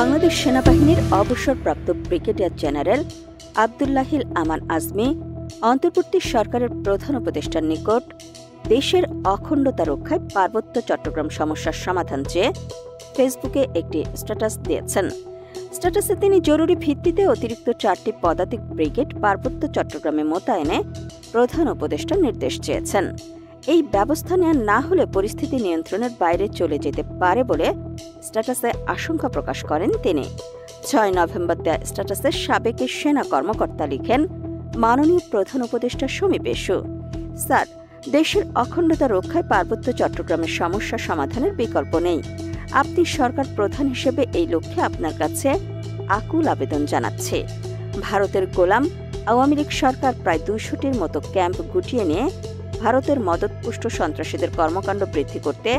বাংলাদেশ সেনাবাহিনীর অবসরপ্রাপ্ত brigadier general Abdullahil আমান আজমি অন্তর্বর্তী সরকারের প্রধান উপদেষ্টার নিকট দেশের অখণ্ডতা রক্ষায় পার্বত্য চট্টগ্রাম সমস্যার সমাধান চেয়ে ফেসবুকে একটি স্ট্যাটাস দিয়েছেন। স্ট্যাটাসে তিনি জরুরি ভিত্তিতে অতিরিক্ত 4টি পদাতিক ব্রিগেড পার্বত্য চট্টগ্রামে মোতায়েনে প্রধান উপদেষ্টার নির্দেশ চেয়েছেন। এই ব্যবস্থা নেওয়া না হলে পরিস্থিতি নিয়ন্ত্রণের বাইরে চলে যেতে পারে বলে স্ট্যাটাসে আশঙ্কা প্রকাশ করেন তিনি। 6 নভেম্বর দেয়া স্ট্যাটাসে সাবেক সেনা কর্মকর্তা লিখেন, মাননীয় প্রধান উপদেষ্টা শমী পেশু, স্যার, দেশের অখণ্ডতা রক্ষায় পার্বত্য চট্টগ্রামের সমস্যা সমাধানের বিকল্প নেই। আপনি সরকার প্রধান হিসেবে এই লক্ষ্যে আপনার কাছে আকুল আবেদন জানাচ্ছে। ভারতের গোলাম আওয়ামী লীগ সরকার প্রায় 200টির মতো ক্যাম্প গুটিয়ে নিয়ে ভারতের মদতপুষ্ট সন্ত্রাসীদের কর্মকাণ্ড বৃদ্ধি করতে